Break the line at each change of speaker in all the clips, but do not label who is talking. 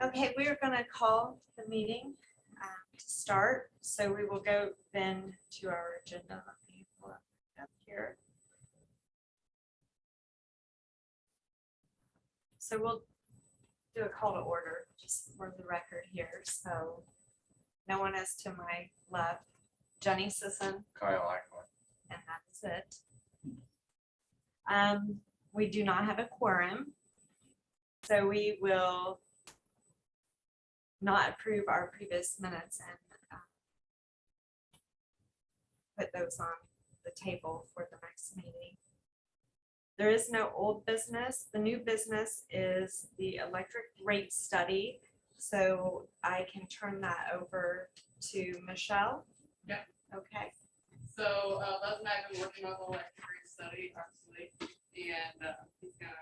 Okay, we are going to call the meeting to start. So we will go then to our agenda. Let me pull it up here. So we'll do a call to order just for the record here. So no one is to my left. Jenny Sisson.
Kyle Ackland.
And that is it. We do not have a quorum. So we will not approve our previous minutes and put those on the table for the next meeting. There is no old business. The new business is the electric rate study. So I can turn that over to Michelle.
Yeah.
Okay.
So Les and I have been working on the electric rate study, actually, and he's gonna.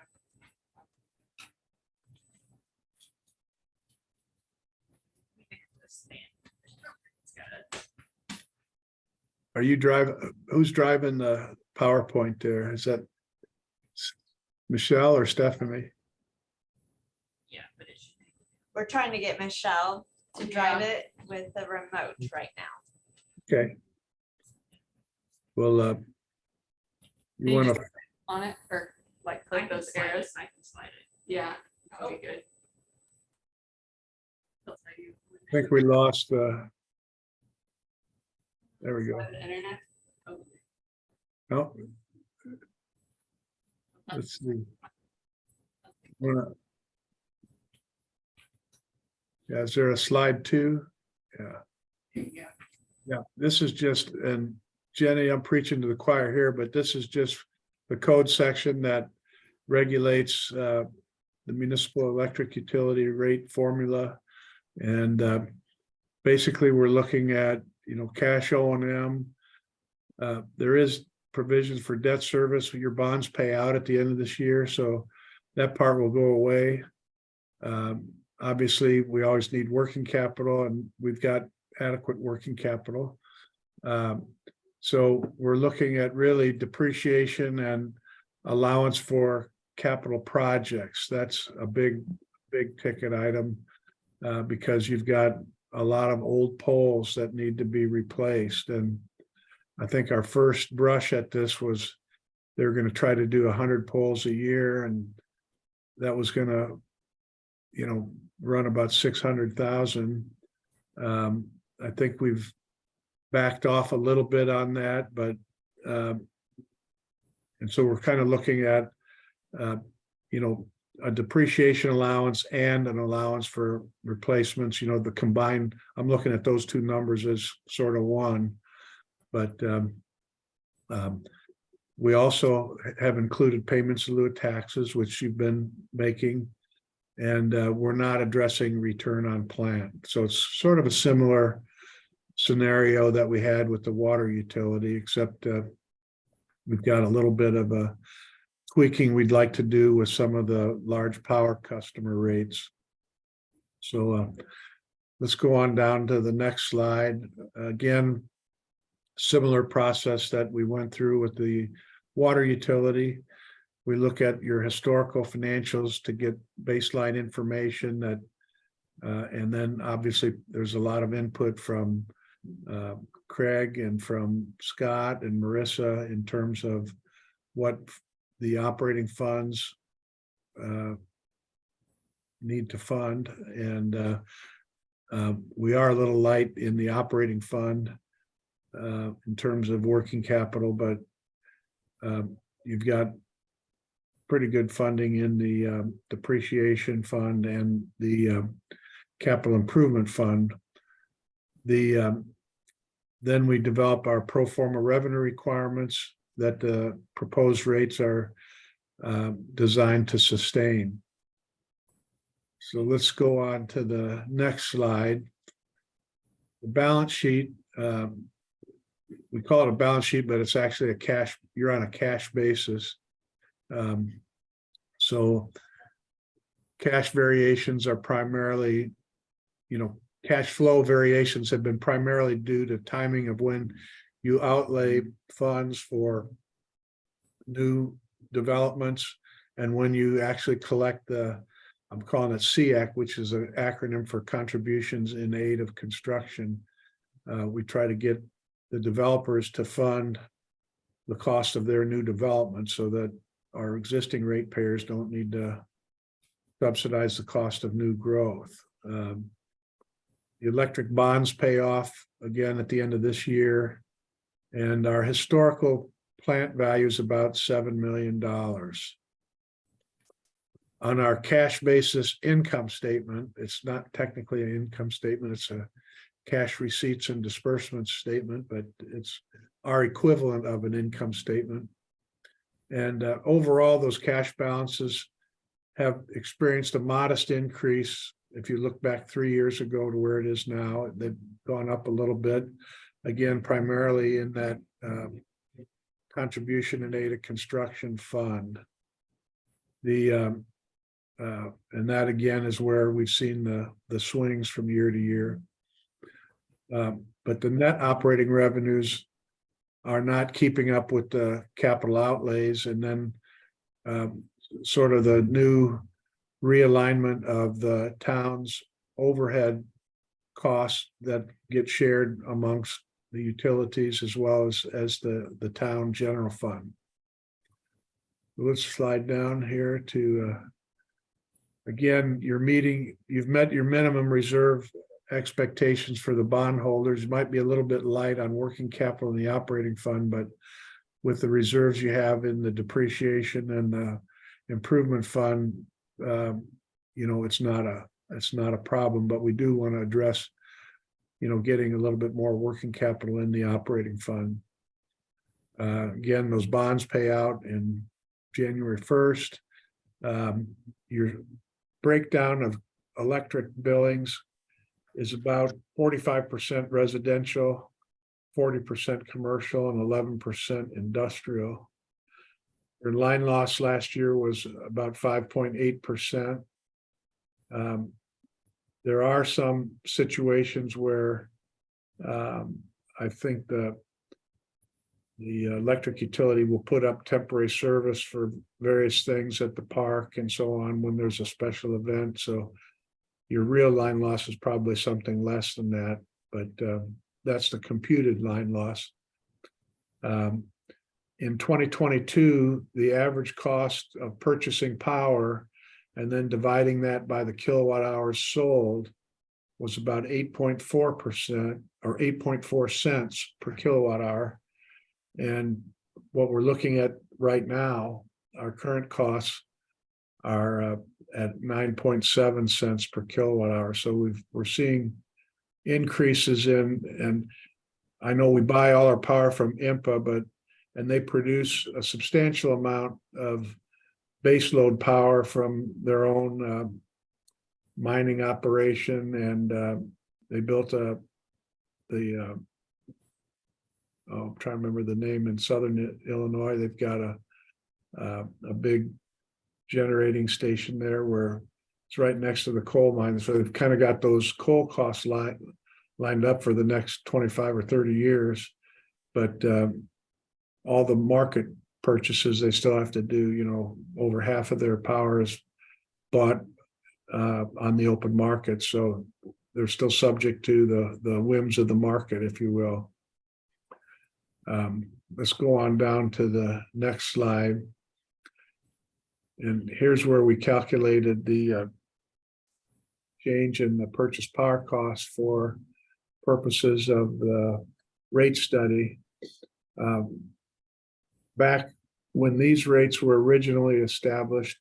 Are you driving? Who's driving the PowerPoint there? Is that Michelle or Stephanie?
Yeah, but it should be.
We're trying to get Michelle to drive it with the remote right now.
Okay. Well, you want to,
On it, or like
I
click
can
those
slide it.
arrows?
I can slide it.
Yeah, that would be good.
That's how you-
I think we lost, there we go.
Slide the internet. Oh,
Oh. Let's see. Wanna- Yeah, is there a slide 2? Yeah.
yeah.
Yeah, this is just, and Jenny, I'm preaching to the choir here, but this is just the code section that regulates the municipal electric utility rate formula. And basically, we're looking at, cash O&M. There is provisions for debt service. Your bonds pay out at the end of this year, so that part will go away. Obviously, we always need working capital, and we've got adequate working capital. So we're looking at really depreciation and allowance for capital projects. That's a big ticket item because you've got a lot of old poles that need to be replaced. And I think our first brush at this was they're going to try to do 100 poles a year, and that was going to, run about 600,000. I think we've backed off a little bit on that, but and so we're kind of looking at a depreciation allowance and an allowance for replacements, the combined. I'm looking at those two numbers as sort of one, but we also have included payments in lieu of taxes, which you've been making, and we're not addressing return on plant. So it's sort of a similar scenario that we had with the water utility, except we've got a little bit of a tweaking we'd like to do with some of the large power customer rates. So let's go on down to the next slide. Again, similar process that we went through with the water utility. We look at your historical financials to get baseline information that, and then obviously there's a lot of input from Craig and from Scott and Marissa in terms of what the operating funds need to fund. And we are a little light in the operating fund in terms of working capital, but you've got pretty good funding in the depreciation fund and the capital improvement fund. Then we develop our pro forma revenue requirements that the proposed rates are designed to sustain. So let's go on to the next slide. The balance sheet, we call it a balance sheet, but it's actually a cash, you're on a cash basis. So cash variations are primarily, cash flow variations have been primarily due to timing of when you outlay funds for new developments and when you actually collect the I'm calling it CAC, which is an acronym for Contributions in Aid of Construction. We try to get the developers to fund the cost of their new development so that our existing ratepayers don't need to subsidize the cost of new growth. The electric bonds pay off again at the end of this year, and our historical plant value is about $7 million. On our cash basis income statement, it's not technically an income statement, it's a cash receipts and disbursements statement, but it's our equivalent of an income statement. And overall, those cash balances have experienced a modest increase. If you look back 3 years ago to where it is now, they've gone up a little bit. Again, primarily in that contribution and aid of construction fund. And that again is where we've seen the swings from year to year. But the net operating revenues are not keeping up with the capital outlays, and then sort of the new realignment of the town's overhead costs that get shared amongst the utilities as well as the town general fund. Let's slide down here to again, you've met your minimum reserve expectations for the bondholders. You might be a little bit light on working capital in the operating fund, but with the reserves you have in the depreciation and the improvement fund, it's not a problem, but we do want to address, getting a little bit more working capital in the operating fund. Again, those bonds pay out in January 1st. Your breakdown of electric billings is about 45% residential, 40% commercial, and 11% industrial. Your line loss last year was about 5.8%. There are some situations where I think the electric utility will put up temporary service for various things at the park and so on when there's a special event. So your real line loss is probably something less than that, but that's the computed line loss. In 2022, the average cost of purchasing power and then dividing that by the kilowatt hours sold was about 8.4% or 8.4 cents per kilowatt hour. And what we're looking at right now, our current costs are at 9.7 cents per kilowatt hour. So we're seeing increases and I know we buy all our power from IMPA, and they produce a substantial amount of baseload power from their own mining operation, and they built I'm trying to remember the name in southern Illinois. They've got a big generating station there where it's right next to the coal mine. So they've kind of got those coal costs lined up for the next 25 or 30 years. But all the market purchases they still have to do, over half of their power is bought on the open market. So they're still subject to the whims of the market, if you will. Let's go on down to the next slide. And here's where we calculated the change in the purchase power cost for purposes of the rate study. Back when these rates were originally established,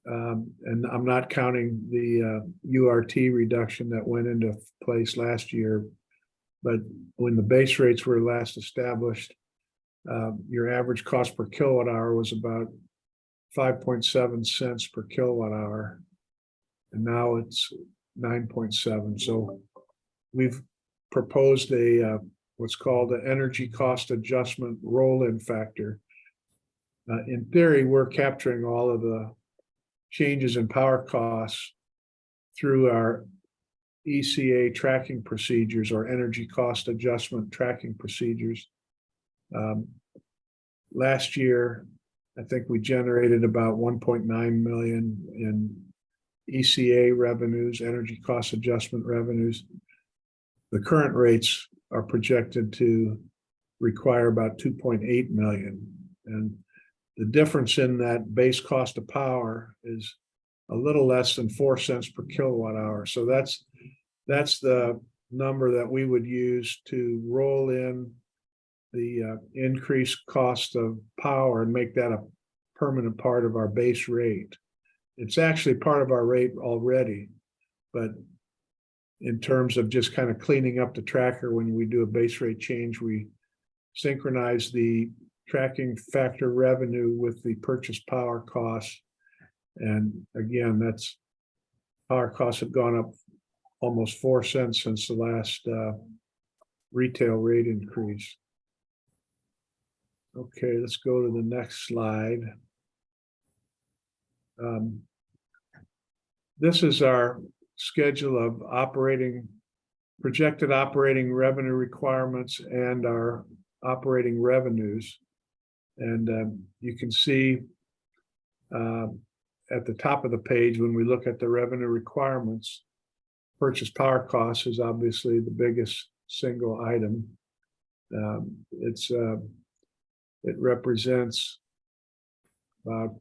and I'm not counting the URT reduction that went into place last year, but when the base rates were last established, your average cost per kilowatt hour was about 5.7 cents per kilowatt hour, and now it's 9.7. So we've proposed what's called an energy cost adjustment roll-in factor. In theory, we're capturing all of the changes in power costs through our ECA tracking procedures or energy cost adjustment tracking procedures. Last year, I think we generated about 1.9 million in ECA revenues, energy cost adjustment revenues. The current rates are projected to require about 2.8 million. And the difference in that base cost of power is a little less than 4 cents per kilowatt hour. So that's the number that we would use to roll in the increased cost of power and make that a permanent part of our base rate. It's actually part of our rate already, but in terms of just kind of cleaning up the tracker, when we do a base rate change, we synchronize the tracking factor revenue with the purchase power costs. And again, that's power costs have gone up almost 4 cents since the last retail rate increase. Okay, let's go to the next slide. This is our schedule of projected operating revenue requirements and our operating revenues. And you can see at the top of the page, when we look at the revenue requirements, purchase power costs is obviously the biggest single item. It represents about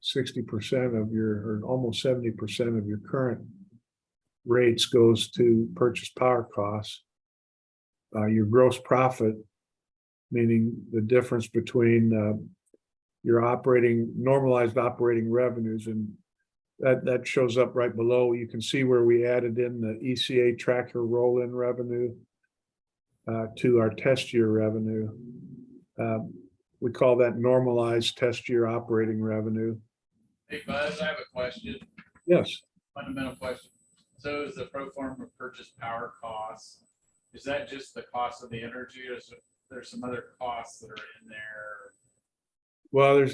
60% of your, or almost 70% of your current rates goes to purchase power costs. Your gross profit, meaning the difference between your normalized operating revenues, and that shows up right below. You can see where we added in the ECA tracker roll-in revenue to our test year revenue. We call that normalized test year operating revenue.
Hey Buzz, I have a question,
Yes.
fundamental question. So is the pro forma purchase power costs, is that just the cost of the energy, or is there some other costs that are in there?
Well,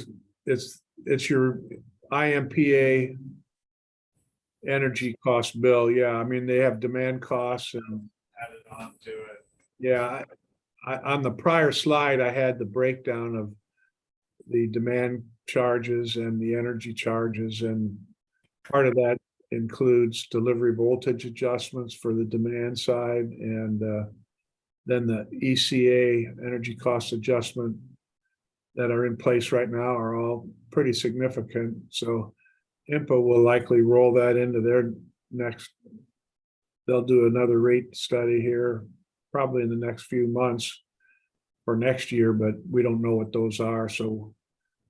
it's your IMPA energy cost bill. Yeah, I mean, they have demand costs and
Added on to it?
yeah, on the prior slide, I had the breakdown of the demand charges and the energy charges, and part of that includes delivery voltage adjustments for the demand side, and then the ECA energy cost adjustment that are in place right now are all pretty significant. So IMPA will likely roll that into their next, they'll do another rate study here probably in the next few months for next year, but we don't know what those are. So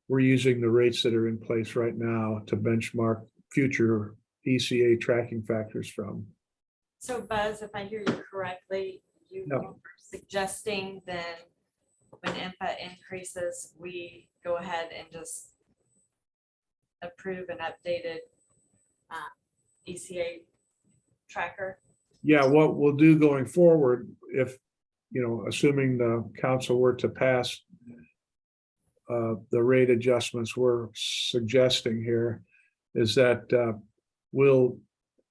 we're using the rates that are in place right now to benchmark future ECA tracking factors from.
So Buzz, if I hear you correctly, you
Yep.
are suggesting then when IMPA increases, we go ahead and just approve an updated ECA tracker?
Yeah, what we'll do going forward, if, assuming the council were to pass the rate adjustments we're suggesting here, is that we'll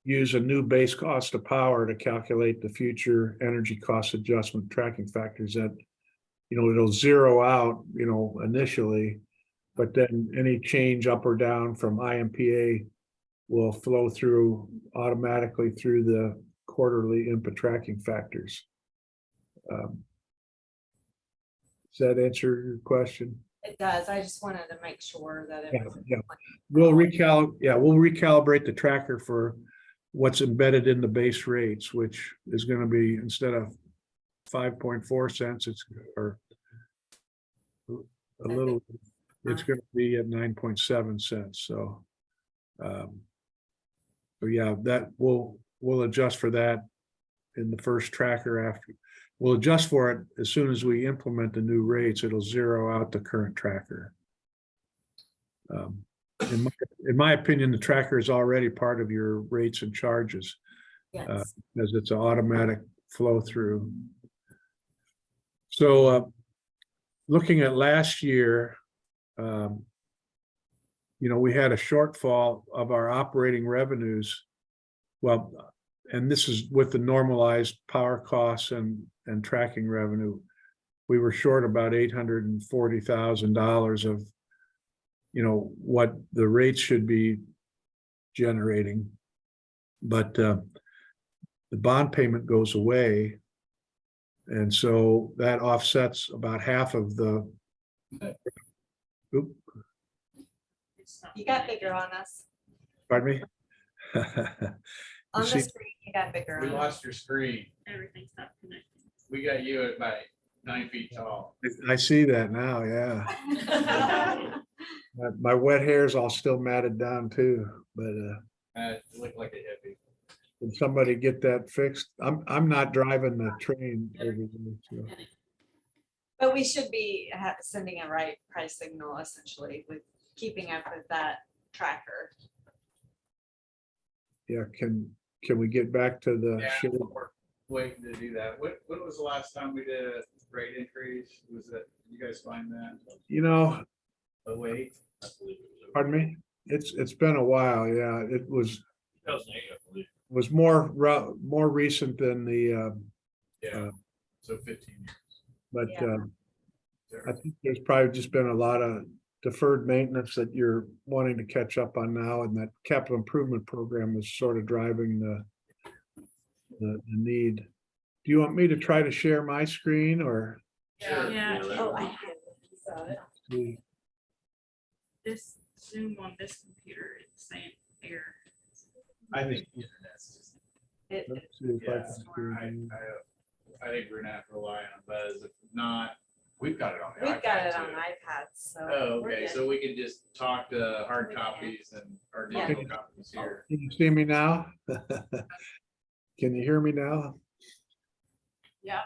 use a new base cost of power to calculate the future energy cost adjustment tracking factors that, it'll zero out, initially, but then any change up or down from IMPA will flow through automatically through the quarterly IMPA tracking factors. Does that answer your question?
It does. I just wanted to make sure that it was.
Yeah. We'll recalibrate the tracker for what's embedded in the base rates, which is going to be, instead of 5.4 cents, it's it's going to be at 9.7 cents. So yeah, that we'll adjust for that in the first tracker. After we'll adjust for it as soon as we implement the new rates, it'll zero out the current tracker. In my opinion, the tracker is already part of your rates and charges,
Yes.
as it's an automatic flow through. So looking at last year, we had a shortfall of our operating revenues. Well, and this is with the normalized power costs and tracking revenue. we were short about $840,000 of, what the rates should be generating. But the bond payment goes away. And so that offsets about half of the. Oop,
You got bigger on us.
pardon me?
On the
see-
screen, you got bigger
We
on us.
lost your screen.
Everything's not connected.
We got you at about 9 feet tall.
I see that now, yeah. My wet hair's all still matted down too, but
It looked like a hippie.
can somebody get that fixed? I'm not driving the train over there, so.
But we should be sending a right price signal essentially with keeping up with that tracker.
Yeah, can we get back to the
Yeah,
show?
we're waiting to do that. What was the last time we did a rate increase? Was that, you guys find that?
Oh,
wait.
pardon me? It's been a while, yeah. It was
2008, I believe.
more recent than the
Yeah, so 15 years.
but
Yeah.
I think there's probably just been a lot of deferred maintenance that you're wanting to catch up on now, and that capital improvement program is sort of driving the need. Do you want me to try to share my screen or?
Sure.
Yeah.
Oh, I have it.
This Zoom on this computer is saying error.
I think the internet's just,
Let's see if I
yeah,
can share mine.
I think we're gonna have to rely on Buzz. If not, we've got it on the
We've got
iPad
it on
too.
iPads, so.
Oh,
we're
okay,
good.
so we can just talk to hard
We can.
copies and our
Yeah.
digital copies here.
Can you see me now? Can you hear me now?
Yeah.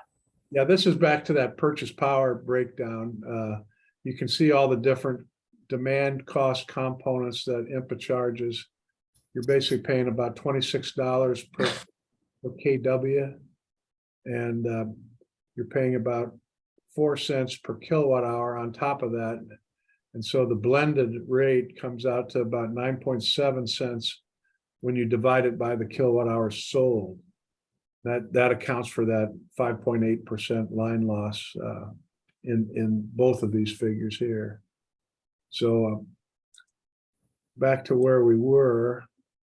Yeah, this is back to that purchase power breakdown. You can see all the different demand cost components that IMPA charges. You're basically paying about $26 per KW. And you're paying about 4 cents per kilowatt hour on top of that. And so the blended rate comes out to about 9.7 cents when you divide it by the kilowatt hours sold. That accounts for that 5.8% line loss in both of these figures here. So back to where we were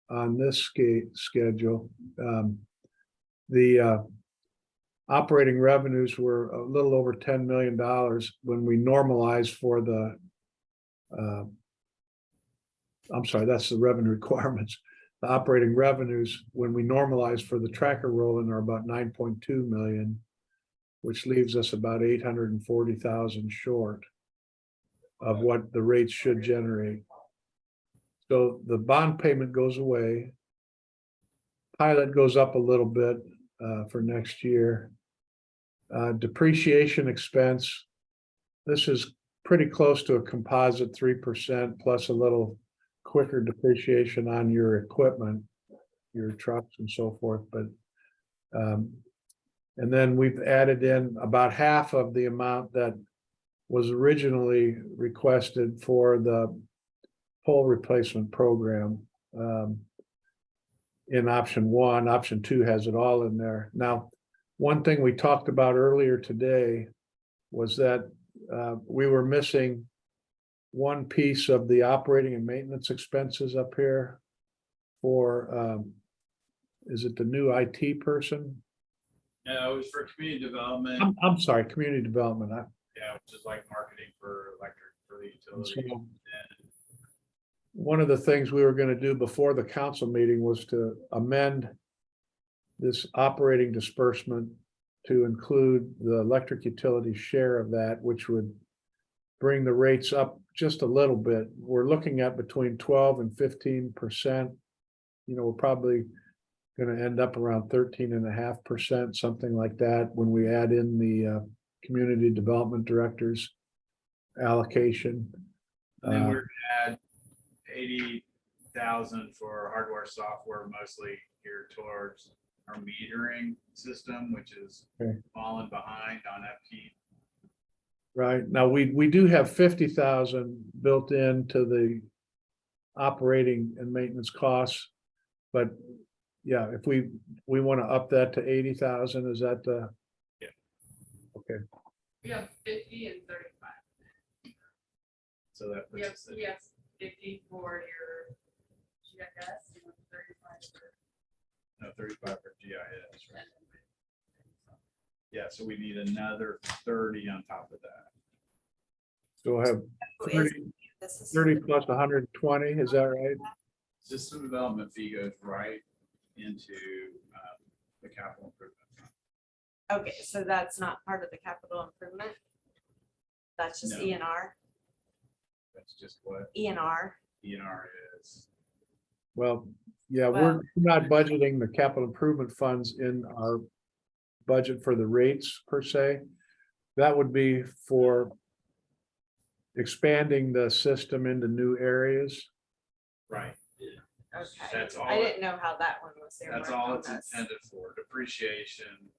on this schedule. The operating revenues were a little over $10 million when we normalized for the I'm sorry, that's the revenue requirements. The operating revenues, when we normalize for the tracker rolling, are about 9.2 million, which leaves us about 840,000 short of what the rates should generate. So the bond payment goes away. Pilot goes up a little bit for next year. Depreciation expense, this is pretty close to a composite 3% plus a little quicker depreciation on your equipment, your trucks and so forth, but and then we've added in about half of the amount that was originally requested for the pole replacement program. In option 1, option 2 has it all in there. Now, one thing we talked about earlier today was that we were missing one piece of the operating and maintenance expenses up here for, is it the new IT person?
No, it was for community development,
I'm sorry, community development.
yeah, which is like marketing for electric, for the
So,
utility.
one of the things we were going to do before the council meeting was to amend this operating disbursement to include the electric utility share of that, which would bring the rates up just a little bit. We're looking at between 12 and 15%. We're probably going to end up around 13.5%, something like that, when we add in the community development director's allocation.
And then we're gonna add 80,000 for hardware, software, mostly geared towards our metering system, which is
Okay.
falling behind on FT.
Right, now we do have 50,000 built into the operating and maintenance costs. But yeah, if we want to up that to 80,000, is that the?
Yeah.
Okay,
We have 50 and 35.
So that puts us at,
We have 50 for your GIS and 35 for.
no, 35 for GIS, right? Yeah, so we need another 30 on top of that.
So we'll have
Who is-
30
This is
30 plus 120, is that right?
System development fee goes right into the capital improvement. fund.
okay, so that's not part of the capital improvement? That's just
No.
ENR,
That's just what
ENR.
ENR is.
Well, yeah, we're
Well-
not budgeting the capital improvement funds in our budget for the rates per se. That would be for expanding the system into new areas.
Right.
Okay,
That's all
I
it-
didn't know how that one was.
That's
earmarked
all
on
it's
this.
intended for. Depreciation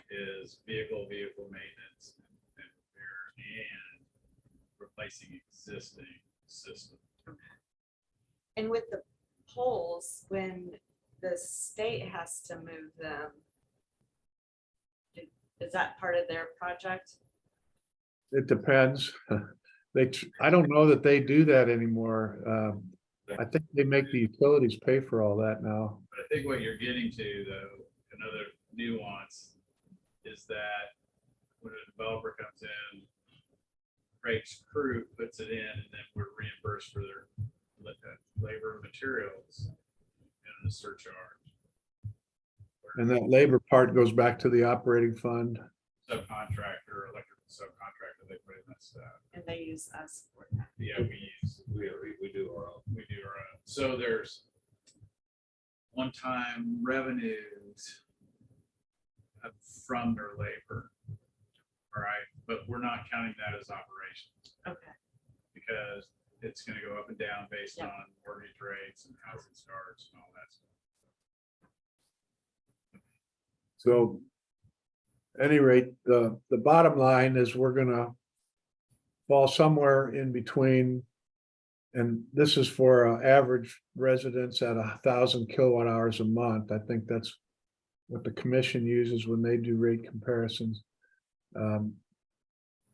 is vehicle maintenance and repair and replacing existing system.
And with the poles, when the state has to move them, is that part of their project?
It depends. I don't know that they do that anymore. I think they make the utilities pay for all that now.
But I think what you're getting to, though, another nuance is that when a developer comes in, Craig's crew puts it in, and then we're reimbursed for their labor and materials and the surcharge.
And that labor part goes back to the operating fund.
Subcontractor, electrical subcontractor, they put in that stuff.
And they use us for that.
Yeah, we do our own. We do our own. So there's one-time revenues from their labor. All right, but we're not counting that as operations
Okay,
because it's gonna go up and down based
Yeah.
on mortgage rates and housing starts and all that stuff.
So any rate, the bottom line is we're gonna fall somewhere in between. And this is for average residents at 1,000 kilowatt hours a month. I think that's what the commission uses when they do rate comparisons.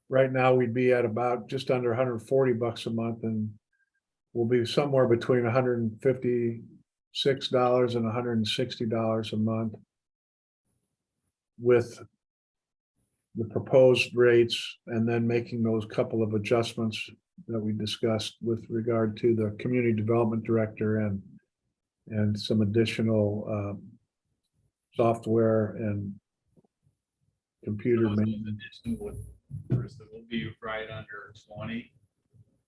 Right now, we'd be at about just under $140 a month, and we'll be somewhere between $156 and $160 a month with the proposed rates, and then making those couple of adjustments that we discussed with regard to the community development director and some additional software and computer
Those
maintenance.
additional would, Krista, will be right under 20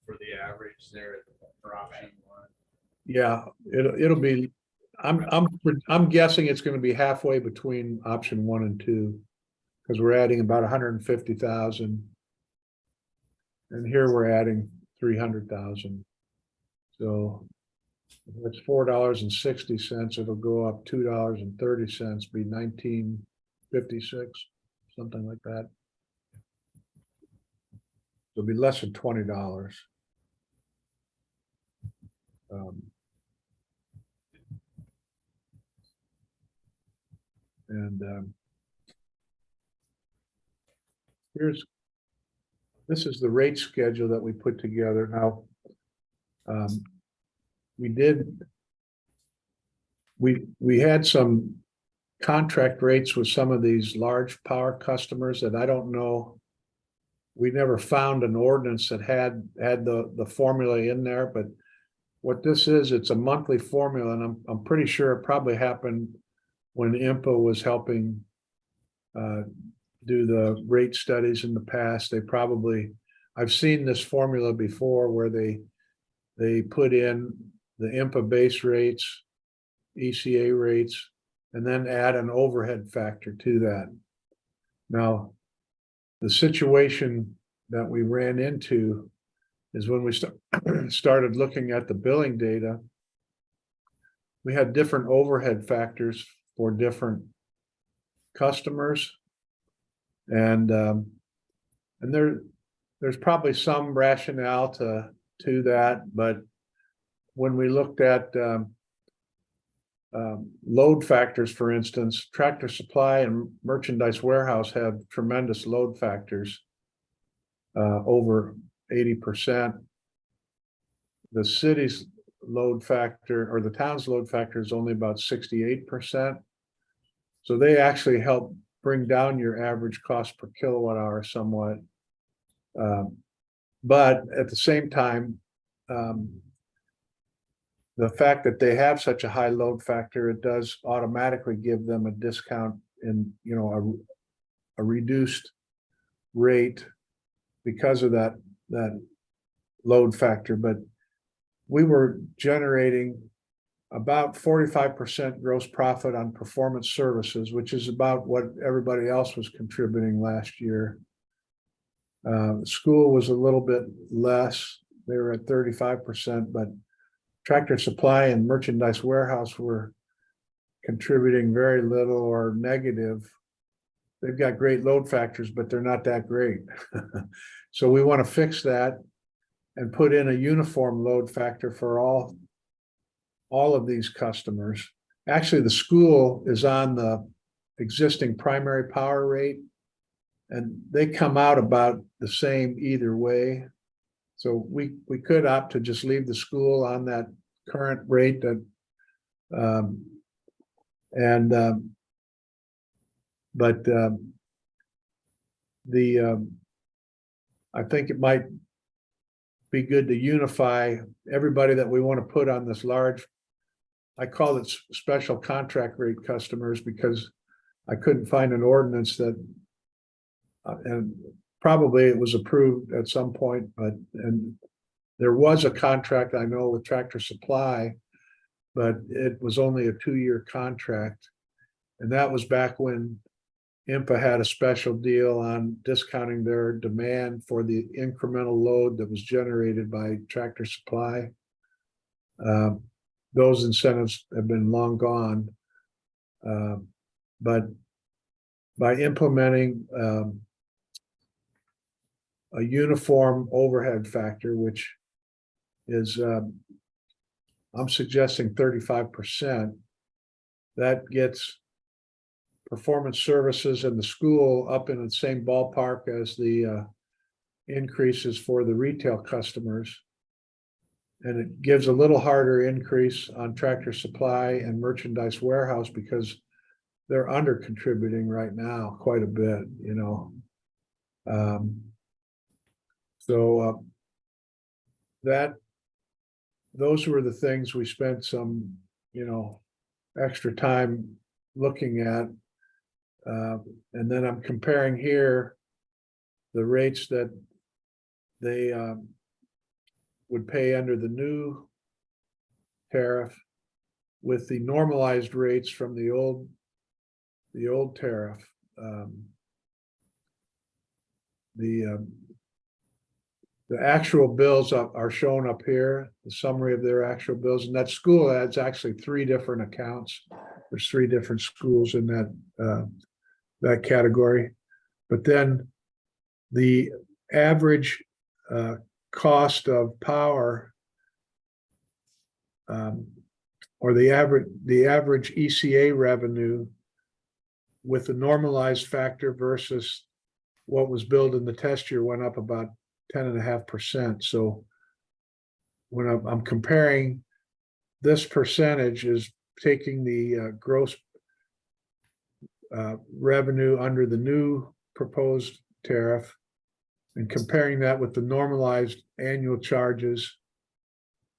for the average there for option one.
Yeah, it'll be, I'm guessing it's gonna be halfway between option 1 and 2. Because we're adding about 150,000. And here we're adding 300,000. So if it's $4.60, it'll go up $2.30, be 19.56, something like that. It'll be less than $20. This is the rate schedule that we put together. Now, we had some contract rates with some of these large power customers that I don't know. We never found an ordinance that had the formula in there, but what this is, it's a monthly formula, and I'm pretty sure it probably happened when IMPA was helping do the rate studies in the past. I've seen this formula before where they put in the IMPA base rates, ECA rates, and then add an overhead factor to that. Now, the situation that we ran into is when we started looking at the billing data, we had different overhead factors for different customers. And there's probably some rationale to that, but when we looked at load factors, for instance, Tractor Supply and Merchandise Warehouse have tremendous load factors. over 80%. The city's load factor or the town's load factor is only about 68%. So they actually help bring down your average cost per kilowatt hour somewhat. But at the same time, the fact that they have such a high load factor, it does automatically give them a discount in, a reduced rate because of that load factor. But we were generating about 45% gross profit on performance services, which is about what everybody else was contributing last year. School was a little bit less. They were at 35%, but Tractor Supply and Merchandise Warehouse were contributing very little or negative. They've got great load factors, but they're not that great. So we want to fix that and put in a uniform load factor for all of these customers. Actually, the school is on the existing primary power rate, and they come out about the same either way. So we could opt to just leave the school on that current rate that, I think it might be good to unify everybody that we want to put on this large, I call it special contract rate customers, because I couldn't find an ordinance that, and probably it was approved at some point, and there was a contract, I know, with Tractor Supply, but it was only a 2-year contract. And that was back when IMPA had a special deal on discounting their demand for the incremental load that was generated by Tractor Supply. Those incentives have been long gone. But by implementing a uniform overhead factor, which is, I'm suggesting 35%, that gets performance services in the school up in the same ballpark as the increases for the retail customers. And it gives a little harder increase on Tractor Supply and Merchandise Warehouse because they're under contributing right now quite a bit, those were the things we spent some, extra time looking at. And then I'm comparing here the rates that they would pay under the new tariff with the normalized rates from the old tariff. The actual bills are shown up here, the summary of their actual bills, and that school adds actually 3 different accounts. There's 3 different schools in that category. But then the average cost of power, or the average ECA revenue with the normalized factor versus what was billed in the test year went up about 10.5%. So when I'm comparing, this percentage is taking the gross revenue under the new proposed tariff and comparing that with the normalized annual charges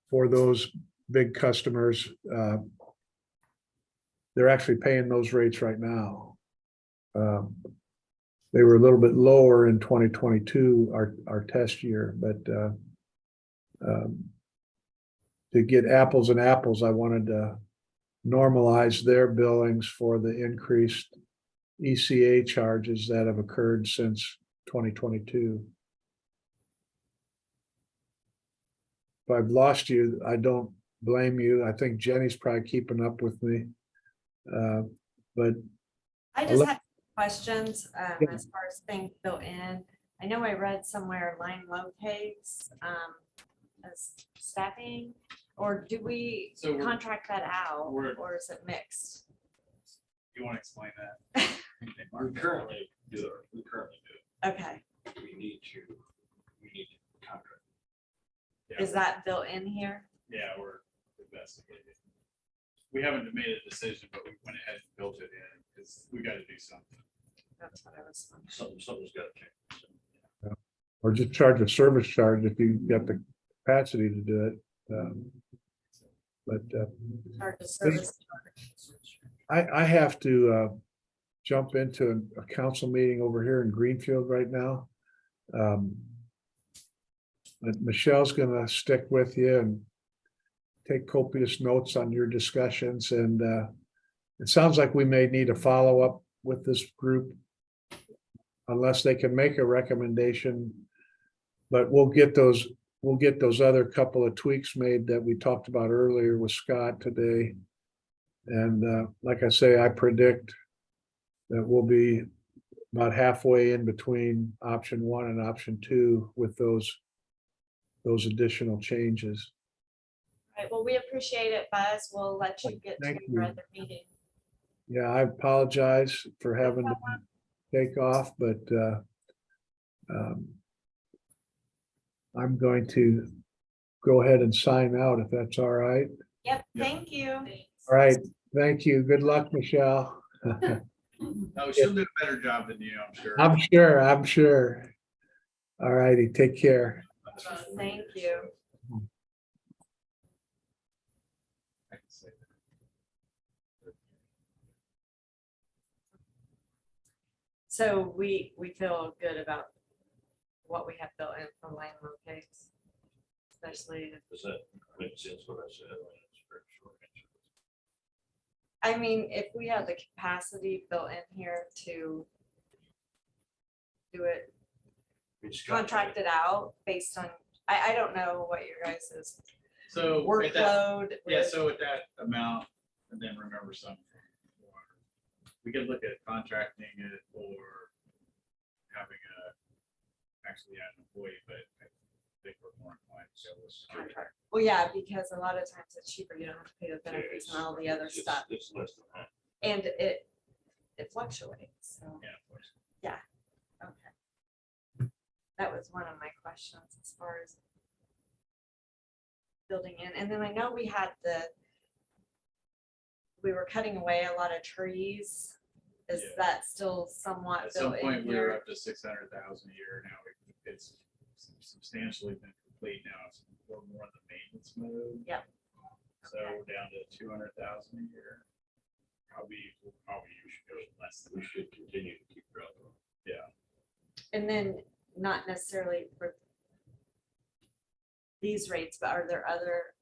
for those big customers. They're actually paying those rates right now. They were a little bit lower in 2022, our test year, but to get apples and apples, I wanted to normalize their billings for the increased ECA charges that have occurred since 2022. If I've lost you, I don't blame you. I think Jenny's probably keeping up with me. But
I just had questions as far as things built in. I know I read somewhere line locates as staffing, or do we
So
contract that out, or is it mixed?
You want to explain that?
We currently do it.
Okay,
We need to we need to contract.
Yeah,
Is that built in here?
Yeah, we're investigating. We haven't made a decision, but we went ahead and built it in because we got to do something.
That's what I was wondering.
Something's got to change.
Or just charge a service charge if you got the capacity to do it. But
Charge of service charge.
I have to jump into a council meeting over here in Greenfield right now. But Michelle's gonna stick with you and take copious notes on your discussions, and it sounds like we may need a follow-up with this group unless they can make a recommendation. But we'll get those other couple of tweaks made that we talked about earlier with Scott today. And like I say, I predict that we'll be about halfway in between option 1 and option 2 with those additional changes.
All right, well, we appreciate it, Buzz. We'll let you get to
Thank
your
you.
other meeting.
Yeah, I apologize for having to take off, but I'm going to go ahead and sign out if that's all right.
Yep,
Yeah.
thank you.
All right, thank you. Good luck, Michelle.
Oh, she'll do a better job than you, I'm sure.
I'm sure. All righty, take care.
Thank you.
I can say that.
So we feel good about what we have built in for land locates, especially,
Does that make sense what I said? It's very short answer.
I mean, if we have the capacity built in here to do it,
It's got-
contract it out based on, I don't know what your guys'
So with that,
workload.
yeah,
with-
so with that amount, and then remember something. We could look at contracting it or having actually an employee, but I think we're more inclined to go with security.
Contract. Well, yeah, because a lot of times it's cheaper. You don't have to pay the benefits and all the other
It's-
stuff.
It's less than that.
And it fluctuates, so,
Yeah, of course.
okay. That was one of my questions as far as building in. And then I know we were cutting away a lot of trees. Is
Yeah.
that still somewhat
At some
built
point,
in
we were
here?
up to 600,000 a year. Now it's substantially been complete now. It's more in the maintenance mode.
Yep.
So
Okay.
we're down to 200,000 a year. Probably you should go less than
We
that.
should continue to keep dropping.
Yeah.
And then not necessarily for these rates, but are there other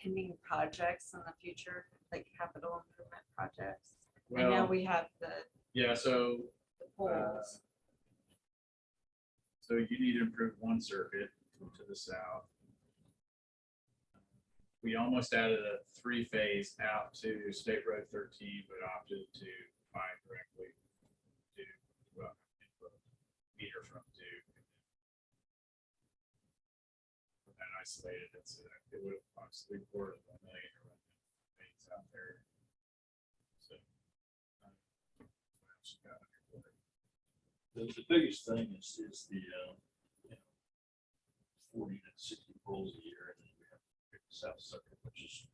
pending projects in the future, like capital improvement projects? I know
Well,
we have the
yeah, so
poles.
So you need to improve one circuit to the south. We almost added a 3-phase out to State Road 13, but opted to find directly to meter from Duke. And isolated it, so that it would have cost $750,000 to run things out there. So. What else you got on your board?
The biggest thing is the, 40 to 60 poles a year, and then we have the south circuit, which is,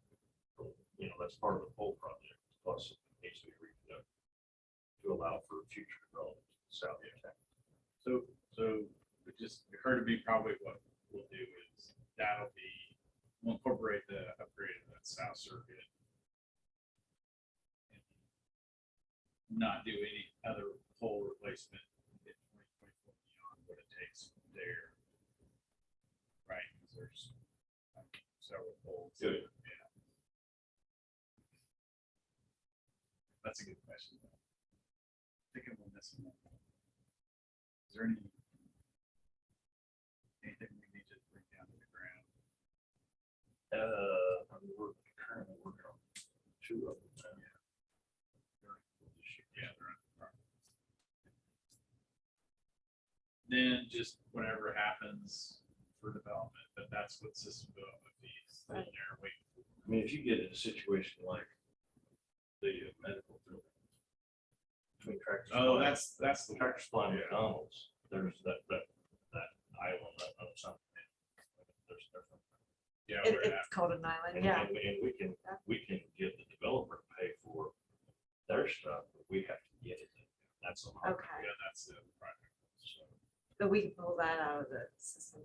that's part of the pole project, plus it needs to be reconducted to allow for future development south of town.
So it just occurred to me probably what we'll do is we'll incorporate the upgrade of that south circuit. And not do any other pole replacement in 2024 beyond what it takes there. Right, because there's several poles.
Good.
Yeah. That's a good question. I think I'm missing one. Is there anything we need to bring down to the ground?
We're currently working on 2 of them.
Yeah, they're on the front. Then just whatever happens for development, but that's what system development fees, sitting there waiting.
I mean, if you get in a situation like the medical building between Tractor
Oh,
Supply-
that's the
Tractor Supply and
yeah.
McDonald's, there's that island of something. There's different.
Yeah,
It's called an island, yeah.
And we can get the developer to pay for their stuff, but we have to get it. That's on our.
Okay,
yeah, that's the project.
So,
but we can pull that out of the system.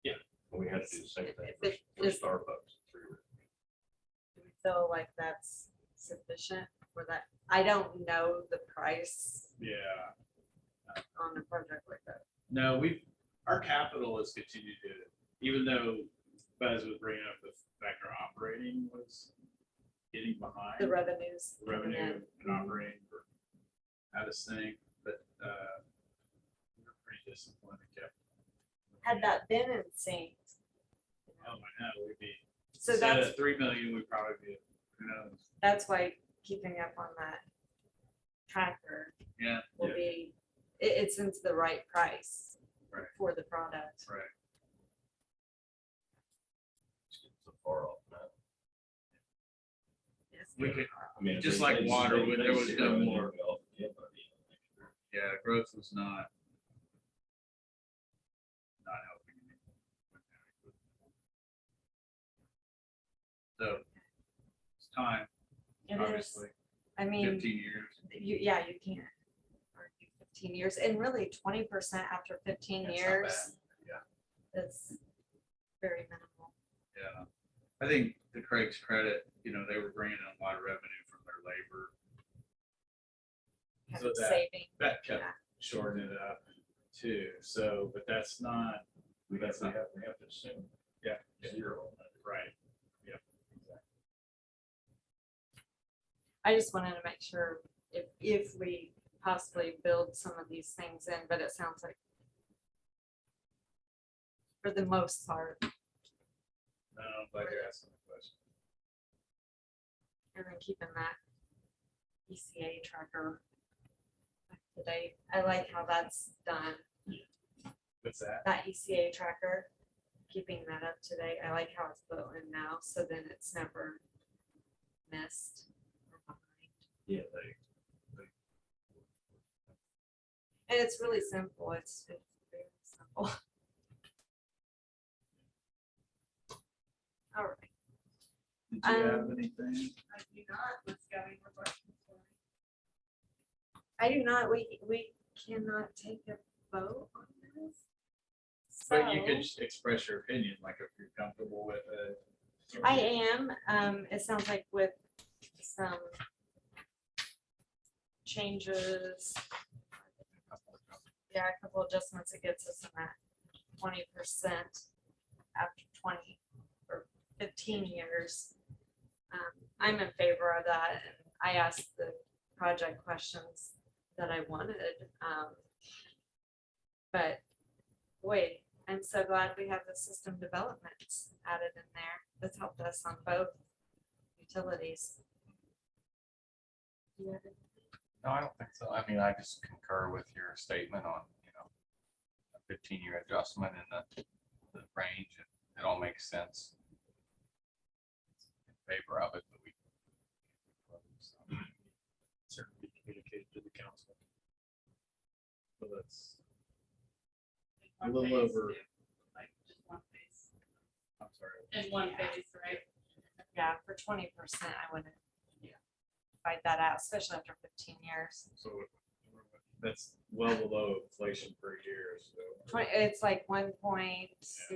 and we had to do the same thing
If it
for
is-
Starbucks. Through
Do we feel like that's sufficient for that? I don't know the price
Yeah.
on a project like that.
No, our capital has continued to, even though Buzz was bringing up the fact our operating was getting behind.
The revenues.
the
coming
revenue
in.
and operating were out of sync, but we were pretty disciplined and kept.
Had that been in sync.
Oh, I know, we'd be,
So
instead
that's,
of 3 million, we'd probably be, who knows?
that's why keeping up on that tracker
Yeah,
will be, it's into the right price
Right.
for the product.
right.
so far off now.
Yes.
We could,
I mean,
Just
they-
like
they-
water,
they-
there
they
was
zero
no
in
more.
there, yeah, but, yeah.
yeah, growth was not helping. So it's time,
It is,
obviously,
I mean,
15 years.
yeah, you can't argue 15 years, and really 20% after 15
That's not
years.
bad, yeah.
That's very minimal.
Yeah, I think to Craig's credit, they were bringing in a lot of revenue from their labor.
Kind
So
of
that-
saving.
That kept
Yeah.
shortening it up too. So, but that's not,
We
That's
have,
not-
we have to assume
yeah,
zero on that.
right.
I just wanted to make sure if we possibly build some of these things in, but it sounds like for the most part,
No, I'm glad you're asking the question.
and then keeping that ECA tracker up to date. I like how that's done,
What's that?
that ECA tracker, keeping that up to date. I like how it's built in now, so then it's never missed or behind.
Yeah,
And it's really simple. It's very simple. All right.
Did you have
Um,
anything?
I do not, let's go any more questions for me.
I do not, we cannot take a vote on this.
But you
So,
could express your opinion, like if you're comfortable with it.
I am, it sounds like with some changes. Yeah, a couple adjustments, it gets us in that 20% after 20 or 15 years. I'm in favor of that, and I asked the project questions that I wanted. But boy, I'm so glad we have the system development added in there. That's helped us on both utilities. You have anything?
No, I don't think so. I mean, I just concur with your statement on, a 15-year adjustment in the range. It all makes sense. In favor of it, but we.
certainly communicated to the council.
So that's,
One
A little
phase,
over.
too, like just one phase,
I'm sorry.
in one phase, right?
Yeah, for 20%, I wouldn't fight that out, especially after 15 years.
So that's well below inflation per year, so.
It's like 1.0, is it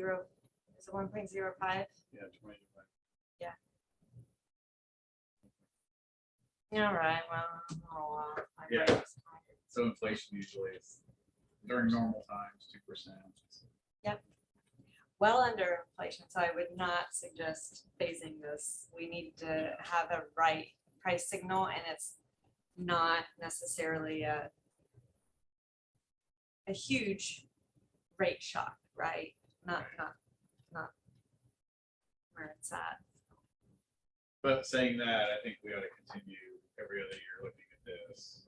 1.05?
Yeah, 20.
Yeah, right, well, my
Yeah.
brain's tired.
So inflation usually is during normal times, 2%.
Well under inflation, so I would not suggest phasing this. We need to have a right price signal, and it's not necessarily a huge rate shock, right? Not where it's at.
But saying that, I think we ought to continue every other year looking at this.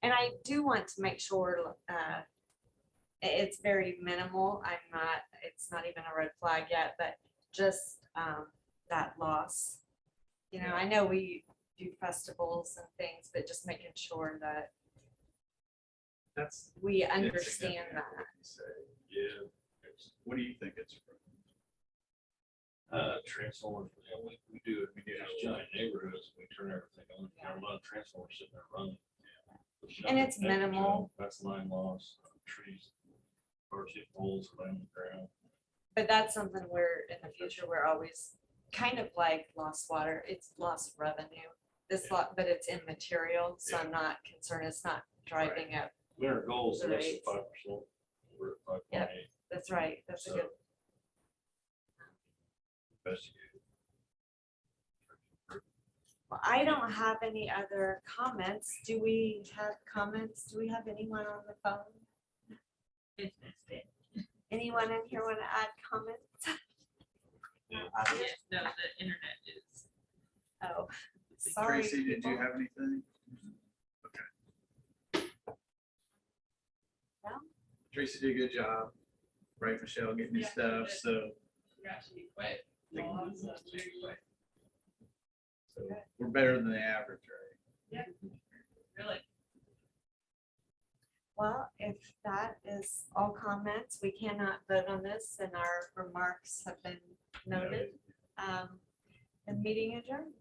And I do want to make sure it's very minimal. It's not even a red flag yet, but just that loss. I know we do festivals and things, but just making sure that
That's.
we
it's
understand
significant
that.
what you say.
Yeah. it's,
What do you think it's from?
Transformers, we do it, we do these giant neighborhoods, we turn everything on, there are a lot of transformers sitting there running.
And it's minimal.
That's line loss, trees, or shit poles laying on the ground.
But that's something where in the future, we're always kind of like lost water, it's lost revenue. This lot, but it's immaterial, so I'm not concerned, it's not driving up.
I mean, our goal is
The
less than
rates.
5%. We're at 5.8.
Yep. That's right, that's a good,
Investigated.
well, I don't have any other comments. Do we have comments? Do we have anyone on the phone?
Business day.
Anyone in here want to add comments?
Yeah, no, the internet is.
Oh, sorry.
Tracy, did you
people.
have anything?
No?
Tracy did a good job, right, Michelle, getting your
Yeah,
stuff,
she did.
so.
You're actually quite.
Thank you.
long, so it's very quick.
So we're better than the average, right?
Really.
Well, if that is all comments, we cannot vote on this and our remarks have been noted. The meeting adjourned.